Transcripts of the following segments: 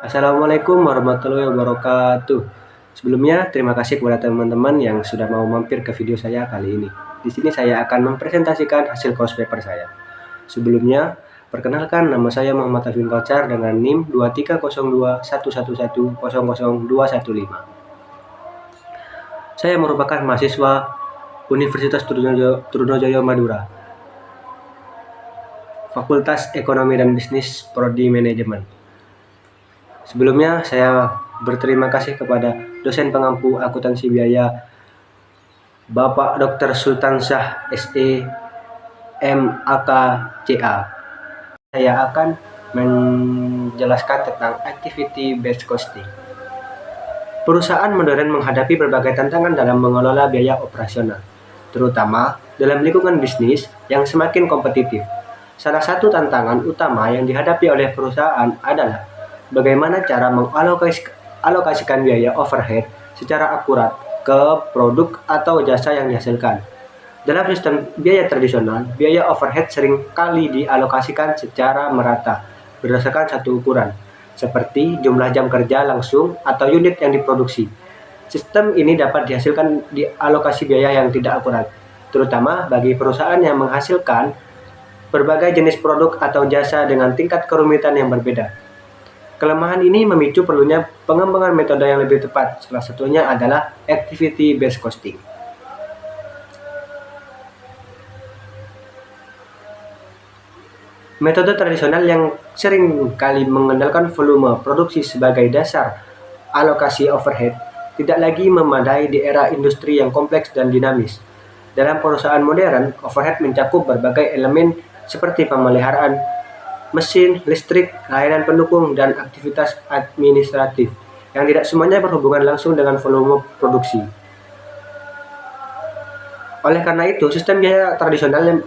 Assalamualaikum warahmatullahi wabarakatuh. Sebelumnya, terima kasih kepada teman-teman yang sudah mau mampir ke video saya kali ini. Di sini saya akan mempresentasikan hasil course paper saya. Sebelumnya, perkenalkan nama saya Muhammad Alvin Kocar dengan NIM 2302111000215. Saya merupakan mahasiswa Universitas Trunojoyo Madura, Fakultas Ekonomi dan Bisnis Prodi Manajemen. Sebelumnya, saya berterima kasih kepada dosen pengampu akuntansi biaya Bapak Dr. Sultan Syah SE MAK CA. Saya akan menjelaskan tentang activity based costing. Perusahaan modern menghadapi berbagai tantangan dalam mengelola biaya operasional, terutama dalam lingkungan bisnis yang semakin kompetitif. Salah satu tantangan utama yang dihadapi oleh perusahaan adalah bagaimana cara mengalokasikan biaya overhead secara akurat ke produk atau jasa yang dihasilkan. Dalam sistem biaya tradisional, biaya overhead sering kali dialokasikan secara merata berdasarkan satu ukuran, seperti jumlah jam kerja langsung atau unit yang diproduksi. Sistem ini dapat dihasilkan di alokasi biaya yang tidak akurat, terutama bagi perusahaan yang menghasilkan berbagai jenis produk atau jasa dengan tingkat kerumitan yang berbeda. Kelemahan ini memicu perlunya pengembangan metode yang lebih tepat. Salah satunya adalah activity based costing. Metode tradisional yang sering kali mengandalkan volume produksi sebagai dasar alokasi overhead tidak lagi memadai di era industri yang kompleks dan dinamis. Dalam perusahaan modern, overhead mencakup berbagai elemen seperti pemeliharaan mesin, listrik, layanan pendukung, dan aktivitas administratif yang tidak semuanya berhubungan langsung dengan volume produksi. Oleh karena itu, sistem biaya tradisional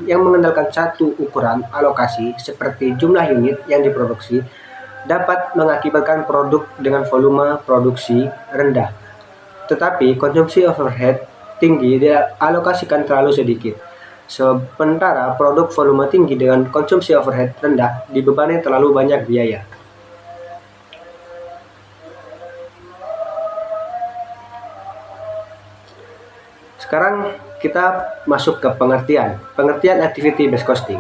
yang mengandalkan satu ukuran alokasi seperti jumlah unit yang diproduksi dapat mengakibatkan produk dengan volume produksi rendah, tetapi konsumsi overhead tinggi dialokasikan terlalu sedikit. Sementara produk volume tinggi dengan konsumsi overhead rendah dibebani terlalu banyak biaya. Sekarang kita masuk ke pengertian activity based costing.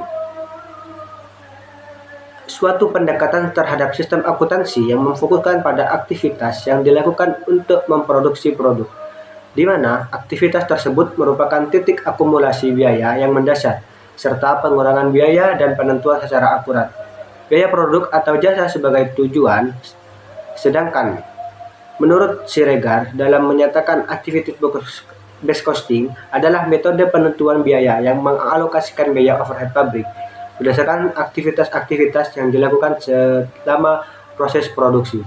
Suatu pendekatan terhadap sistem akuntansi yang memfokuskan pada aktivitas yang dilakukan untuk memproduksi produk, di mana aktivitas tersebut merupakan titik akumulasi biaya yang mendasar, serta pengurangan biaya dan penentuan secara akurat biaya produk atau jasa sebagai tujuan. Sedangkan menurut Siregar dalam menyatakan activity based costing adalah metode penentuan biaya yang mengalokasikan biaya overhead pabrik berdasarkan aktivitas-aktivitas yang dilakukan selama proses produksi.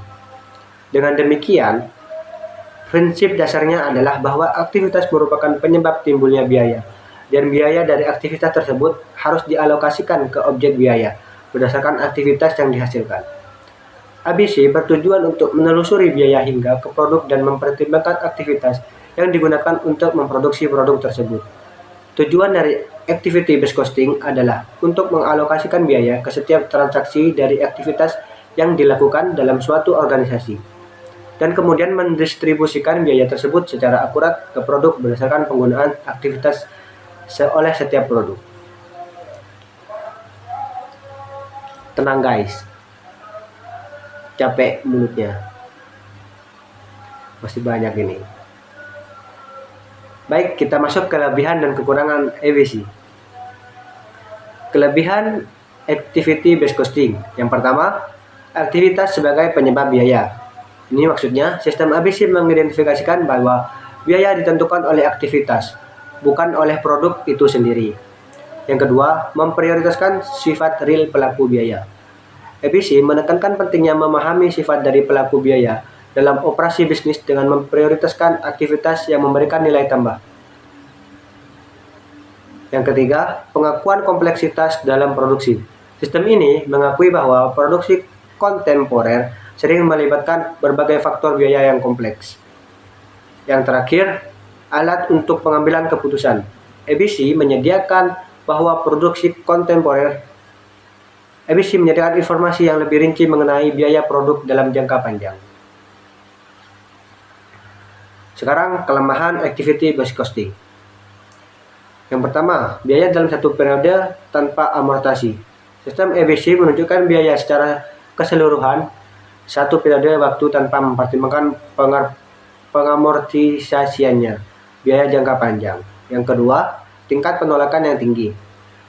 Dengan demikian, prinsip dasarnya adalah bahwa aktivitas merupakan penyebab timbulnya biaya, dan biaya dari aktivitas tersebut harus dialokasikan ke objek biaya berdasarkan aktivitas yang dihasilkan. ABC bertujuan untuk menelusuri biaya hingga ke produk dan mempertimbangkan aktivitas yang digunakan untuk memproduksi produk tersebut. Tujuan dari activity based costing adalah untuk mengalokasikan biaya ke setiap transaksi dari aktivitas yang dilakukan dalam suatu organisasi, dan kemudian mendistribusikan biaya tersebut secara akurat ke produk berdasarkan penggunaan aktivitas oleh setiap produk. Tenang guys, capek mulutnya, masih banyak ini. Baik, kita masuk ke kelebihan dan kekurangan ABC. Kelebihan activity based costing. Yang pertama, aktivitas sebagai penyebab biaya. Ini maksudnya, sistem ABC mengidentifikasikan bahwa biaya ditentukan oleh aktivitas, bukan oleh produk itu sendiri. Yang kedua, memprioritaskan sifat real pelaku biaya. ABC menekankan pentingnya memahami sifat dari pelaku biaya dalam operasi bisnis dengan memprioritaskan aktivitas yang memberikan nilai tambah. Yang ketiga, pengakuan kompleksitas dalam produksi. Sistem ini mengakui bahwa produksi kontemporer sering melibatkan berbagai faktor biaya yang kompleks. Yang terakhir, alat untuk pengambilan keputusan. ABC menyediakan bahwa produksi kontemporer EBC menyediakan informasi yang lebih rinci mengenai biaya produk dalam jangka panjang. Sekarang kelemahan activity based costing. Yang pertama, biaya dalam satu periode tanpa amortasi. Sistem EBC menunjukkan biaya secara keseluruhan satu periode waktu tanpa mempertimbangkan pengamortisasiannya, biaya jangka panjang. Yang kedua, tingkat penolakan yang tinggi.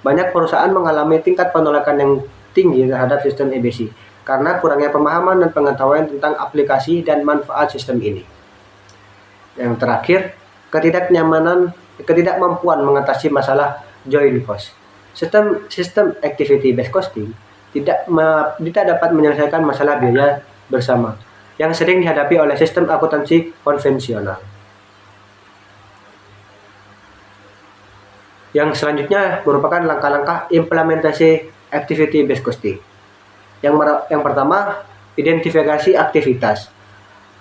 Banyak perusahaan mengalami tingkat penolakan yang tinggi terhadap sistem EBC karena kurangnya pemahaman dan pengetahuan tentang aplikasi dan manfaat sistem ini. Yang terakhir, ketidakmampuan mengatasi masalah joint cost. Sistem activity based costing tidak dapat menyelesaikan masalah biaya bersama yang sering dihadapi oleh sistem akuntansi konvensional. Yang selanjutnya merupakan langkah-langkah implementasi activity based costing. Yang pertama, identifikasi aktivitas.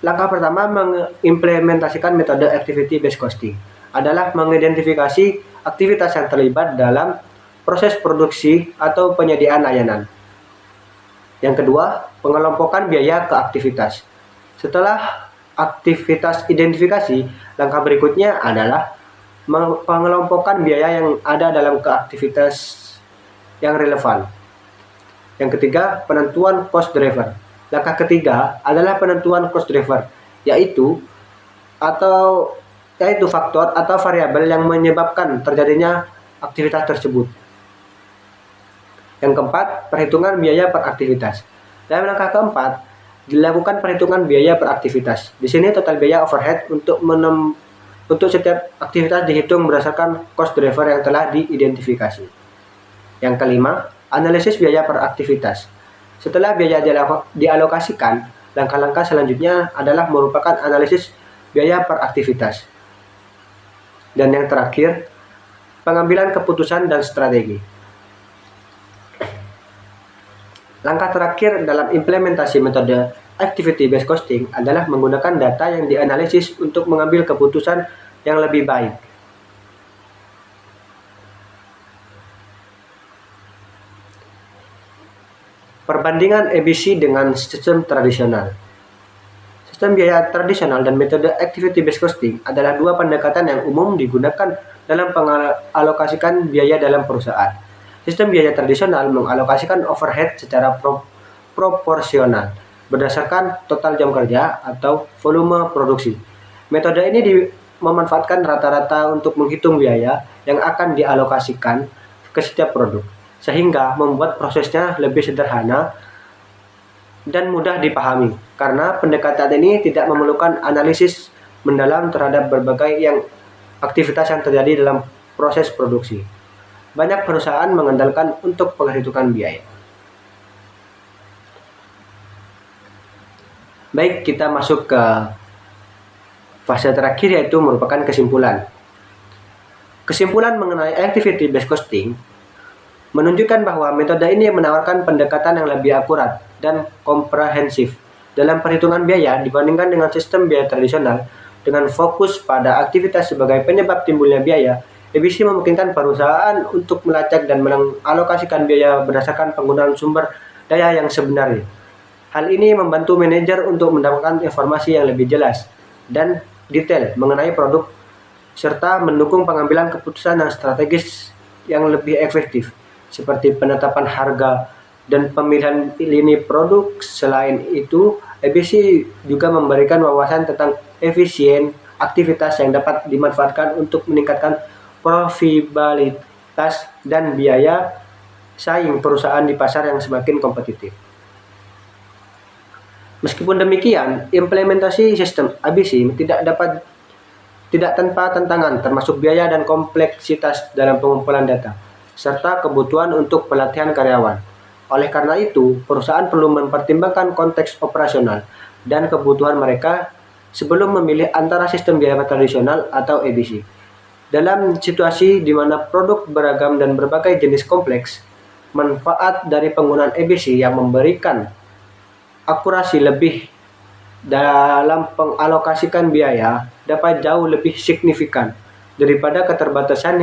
Langkah pertama mengimplementasikan metode activity based costing adalah mengidentifikasi aktivitas yang terlibat dalam proses produksi atau penyediaan layanan. Yang kedua, pengelompokan biaya ke aktivitas. Setelah aktivitas identifikasi, langkah berikutnya adalah pengelompokan biaya yang ada dalam ke aktivitas yang relevan. Yang ketiga, penentuan cost driver. Langkah ketiga adalah penentuan cost driver, yaitu faktor atau variabel yang menyebabkan terjadinya aktivitas tersebut. Yang keempat, perhitungan biaya per aktivitas. Dalam langkah keempat, dilakukan perhitungan biaya per aktivitas. Di sini total biaya overhead untuk setiap aktivitas dihitung berdasarkan cost driver yang telah diidentifikasi. Yang kelima, analisis biaya per aktivitas. Setelah biaya dialokasikan, langkah-langkah selanjutnya adalah merupakan analisis biaya per aktivitas. Dan yang terakhir, pengambilan keputusan dan strategi. Langkah terakhir dalam implementasi metode activity based costing adalah menggunakan data yang dianalisis untuk mengambil keputusan yang lebih baik. Perbandingan EBC dengan sistem tradisional. Sistem biaya tradisional dan metode activity based costing adalah dua pendekatan yang umum digunakan dalam mengalokasikan biaya dalam perusahaan. Sistem biaya tradisional mengalokasikan overhead secara proporsional berdasarkan total jam kerja atau volume produksi. Metode ini memanfaatkan rata-rata untuk menghitung biaya yang akan dialokasikan ke setiap produk, sehingga membuat prosesnya lebih sederhana dan mudah dipahami, karena pendekatan ini tidak memerlukan analisis mendalam terhadap berbagai aktivitas yang terjadi dalam proses produksi. Banyak perusahaan mengandalkan untuk penghitungan biaya. Baik, kita masuk ke fase terakhir, yaitu merupakan kesimpulan. Kesimpulan mengenai activity based costing menunjukkan bahwa metode ini menawarkan pendekatan yang lebih akurat dan komprehensif dalam perhitungan biaya dibandingkan dengan sistem biaya tradisional. Dengan fokus pada aktivitas sebagai penyebab timbulnya biaya, EBC memungkinkan perusahaan untuk melacak dan mengalokasikan biaya berdasarkan penggunaan sumber daya yang sebenarnya. Hal ini membantu manajer untuk mendapatkan informasi yang lebih jelas dan detail mengenai produk, serta mendukung pengambilan keputusan yang strategis yang lebih efektif, seperti penetapan harga dan pemilihan lini produk. Selain itu, EBC juga memberikan wawasan tentang efisien aktivitas yang dapat dimanfaatkan untuk meningkatkan profitabilitas dan biaya saing perusahaan di pasar yang semakin kompetitif. Meskipun demikian, implementasi sistem EBC tidak tanpa tantangan, termasuk biaya dan kompleksitas dalam pengumpulan data, serta kebutuhan untuk pelatihan karyawan. Oleh karena itu, perusahaan perlu mempertimbangkan konteks operasional dan kebutuhan mereka sebelum memilih antara sistem biaya tradisional atau EBC. Dalam situasi di mana produk beragam dan berbagai jenis kompleks, manfaat dari penggunaan EBC yang memberikan akurasi lebih dalam pengalokasikan biaya dapat jauh lebih signifikan daripada keterbatasan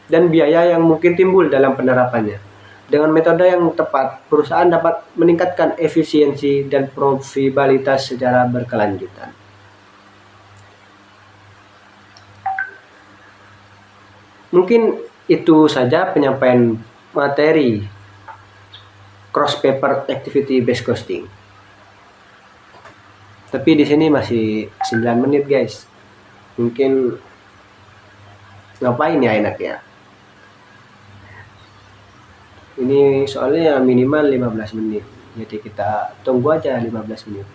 dan biaya yang mungkin timbul dalam penerapannya. Dengan metode yang tepat, perusahaan dapat meningkatkan efisiensi dan profitabilitas secara berkelanjutan. Mungkin itu saja penyampaian materi cross paper activity based costing. Tapi di sini masih 9 menit, guys. Mungkin ngapain ya enaknya? Ini soalnya minimal 15 menit. Jadi kita tunggu aja 15 menit.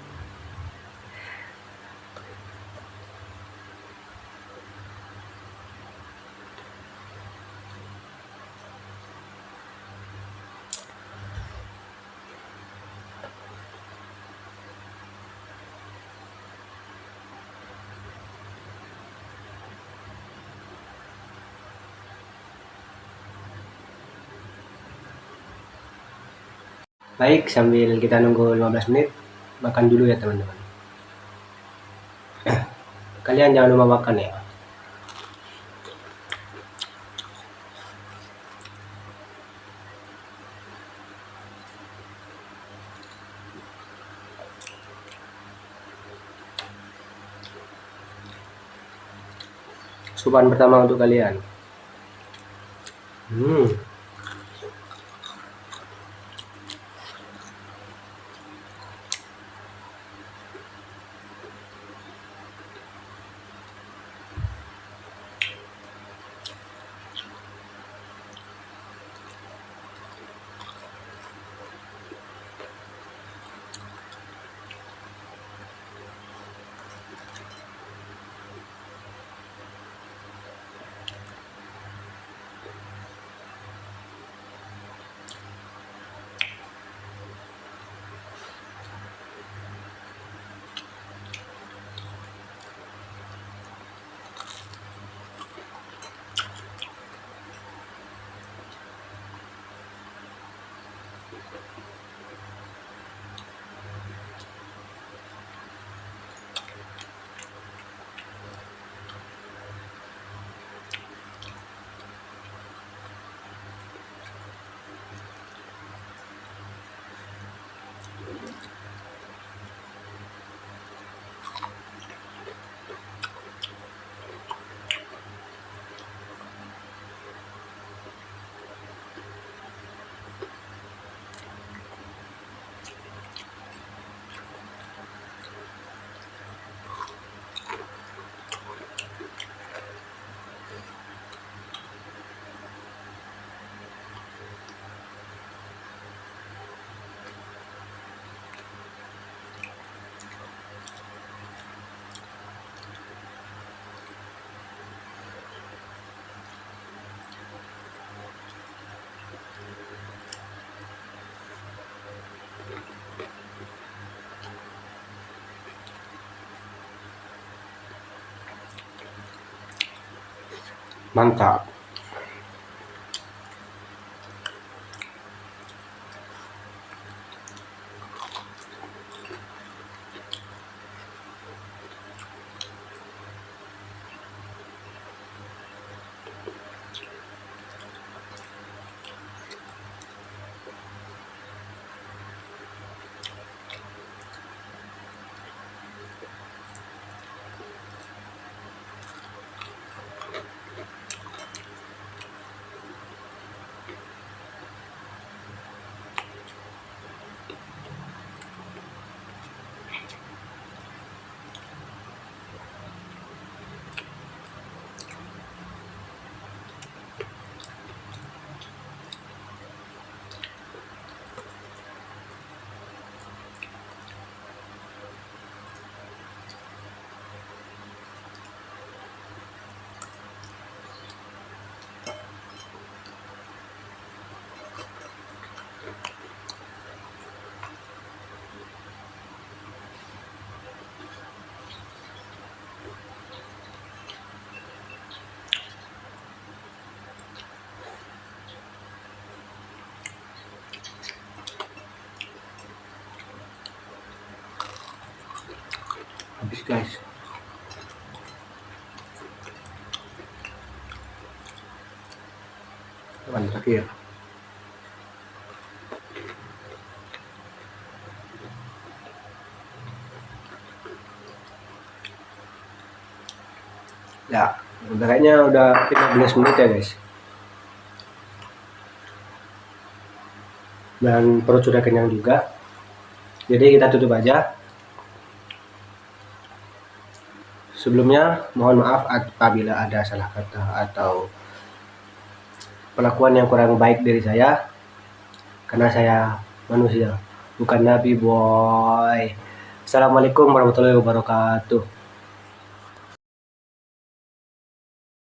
Baik, sambil kita nunggu 15 menit, makan dulu ya teman-teman. Kalian jangan lupa makan ya. Supan pertama untuk kalian. Mantap. Habis, guys. Teman terakhir. Ya, kayaknya udah 15 menit ya guys. Dan perut sudah kenyang juga. Jadi kita tutup aja. Sebelumnya mohon maaf apabila ada salah kata atau perlakuan yang kurang baik dari saya, karena saya manusia, bukan nabi boy. Assalamualaikum warahmatullahi wabarakatuh.